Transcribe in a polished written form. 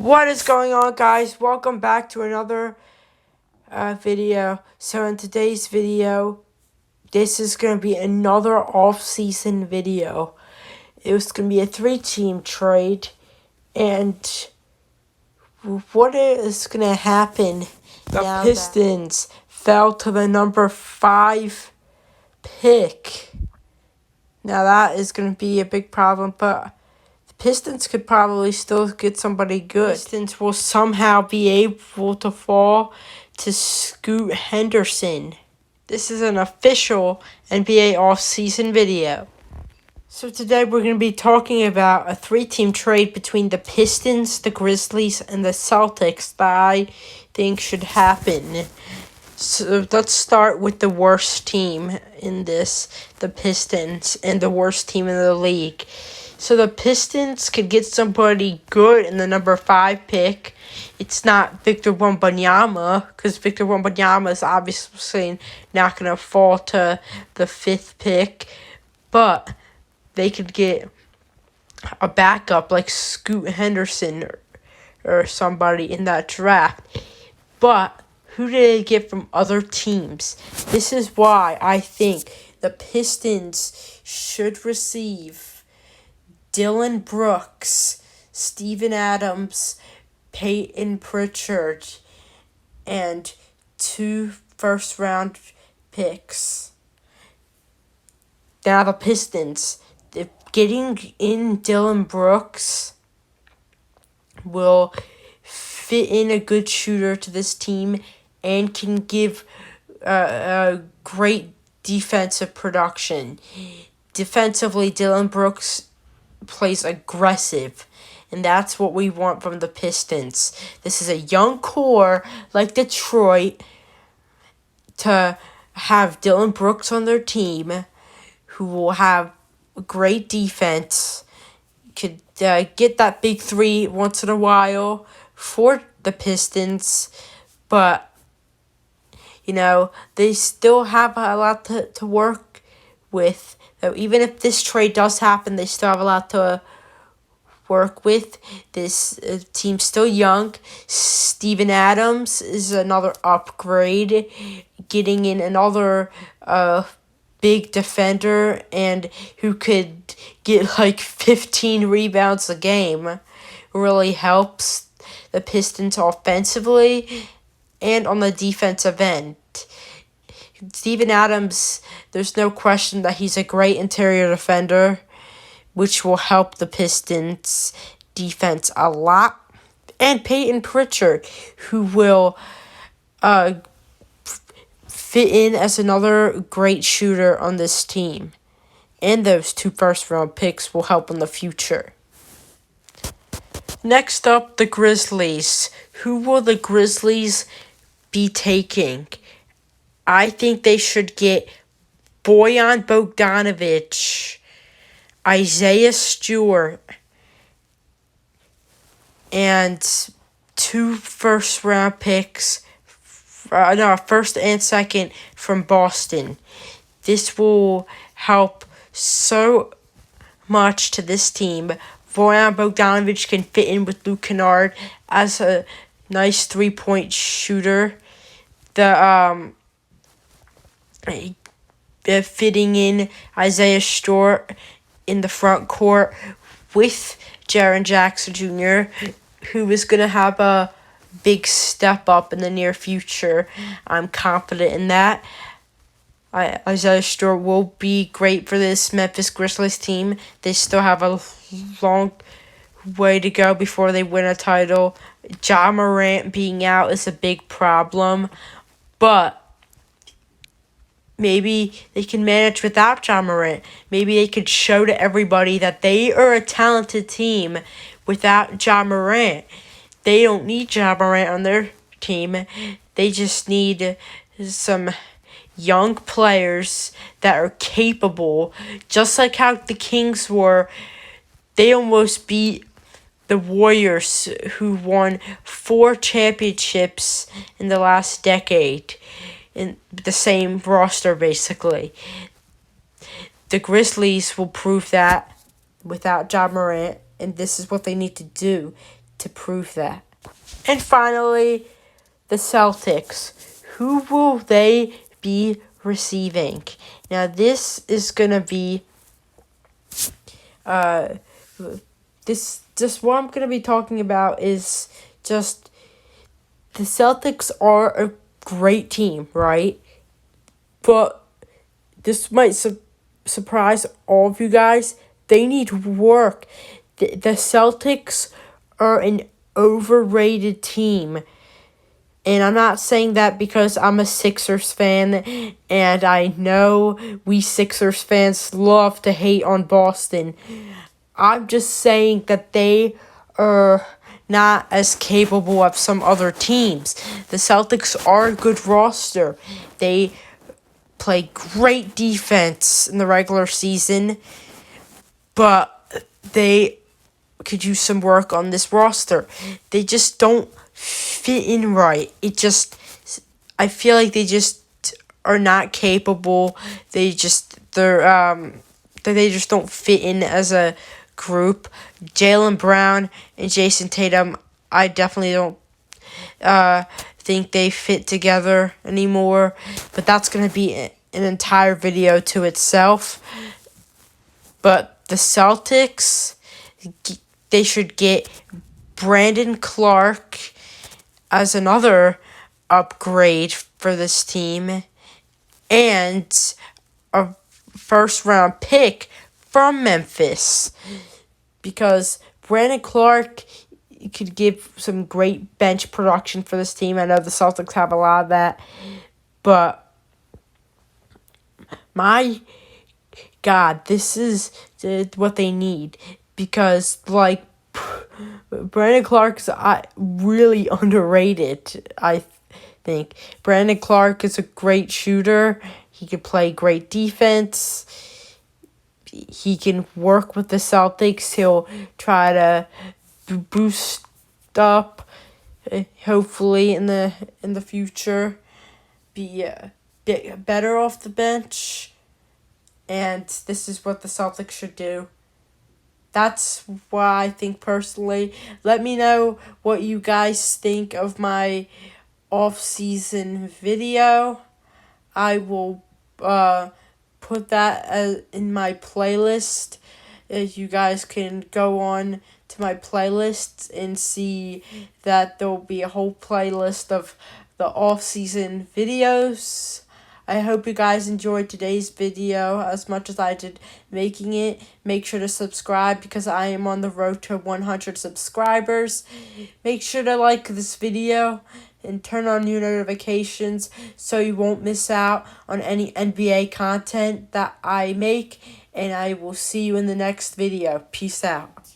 What is going on, guys? Welcome back to another video. So in today's video, this is going to be another off-season video. It was going to be a 3-team trade, and what is going to happen? The Pistons fell to the number 5 pick. Now that is going to be a big problem, but Pistons could probably still get somebody good. Pistons will somehow be able to fall to Scoot Henderson. This is an official NBA offseason video. So today we're going to be talking about a 3-team trade between the Pistons, the Grizzlies, and the Celtics that I think should happen. So let's start with the worst team in this, the Pistons, and the worst team in the league. So the Pistons could get somebody good in the number 5 pick. It's not Victor Wembanyama, because Victor Wembanyama is obviously not going to fall to the 5th pick. But they could get a backup like Scoot Henderson or somebody in that draft. But who did they get from other teams? This is why I think the Pistons should receive Dillon Brooks, Steven Adams, Peyton Pritchard, and 2 first-round picks. Now the Pistons, getting in Dillon Brooks will fit in a good shooter to this team and can give a great defensive production. Defensively, Dillon Brooks plays aggressive, and that's what we want from the Pistons. This is a young core like Detroit to have Dillon Brooks on their team, who will have great defense, could get that big 3 once in a while for the Pistons, but they still have a lot to work with. So even if this trade does happen, they still have a lot to work with. This team's still young. Steven Adams is another upgrade, getting in another big defender and who could get like 15 rebounds a game. Really helps the Pistons offensively and on the defensive end. Steven Adams, there's no question that he's a great interior defender, which will help the Pistons' defense a lot. And Peyton Pritchard, who will fit in as another great shooter on this team. And those 2 first-round picks will help in the future. Next up, the Grizzlies. Who will the Grizzlies be taking? I think they should get Bojan Bogdanovic, Isaiah Stewart, and 2 first-round picks, first and second from Boston. This will help so much to this team. Bojan Bogdanovic can fit in with Luke Kennard as a nice 3-point shooter. Fitting in Isaiah Stewart in the front court with Jaren Jackson Jr., who is going to have a big step up in the near future. I'm confident in that. Isaiah Stewart will be great for this Memphis Grizzlies team. They still have a long way to go before they win a title. Ja Morant being out is a big problem, but maybe they can manage without Ja Morant. Maybe they could show to everybody that they are a talented team without Ja Morant. They don't need Ja Morant on their team. They just need some young players that are capable. Just like how the Kings were. They almost beat the Warriors, who won 4 championships in the last decade. In the same roster, basically. The Grizzlies will prove that without Ja Morant, and this is what they need to do to prove that. And finally, the Celtics. Who will they be receiving? Now, this is going to be... Just what I'm going to be talking about is just... The Celtics are a great team, right? But this might surprise all of you guys. They need work. The Celtics are an overrated team. And I'm not saying that because I'm a Sixers fan, and I know we Sixers fans love to hate on Boston. I'm just saying that they are not as capable of some other teams. The Celtics are a good roster. They play great defense in the regular season, but they could use some work on this roster. They just don't fit in right. I feel like they just are not capable. They just don't fit in as a group. Jaylen Brown and Jason Tatum, I definitely don't think they fit together anymore. But that's going to be an entire video to itself. But the Celtics, they should get Brandon Clark as another upgrade for this team, and a first-round pick from Memphis, because Brandon Clark could give some great bench production for this team. I know the Celtics have a lot of that, but my God, this is what they need, because, like, Brandon Clark's really underrated, I think. Brandon Clark is a great shooter. He can play great defense. He can work with the Celtics. He'll try to boost up, hopefully, in the future. Be a bit better off the bench. And this is what the Celtics should do. That's what I think personally. Let me know what you guys think of my off-season video. I will put that in my playlist. You guys can go on to my playlist and see that there will be a whole playlist of the off-season videos. I hope you guys enjoyed today's video as much as I did making it. Make sure to subscribe because I am on the road to 100 subscribers. Make sure to like this video and turn on your notifications so you won't miss out on any NBA content that I make. And I will see you in the next video. Peace out.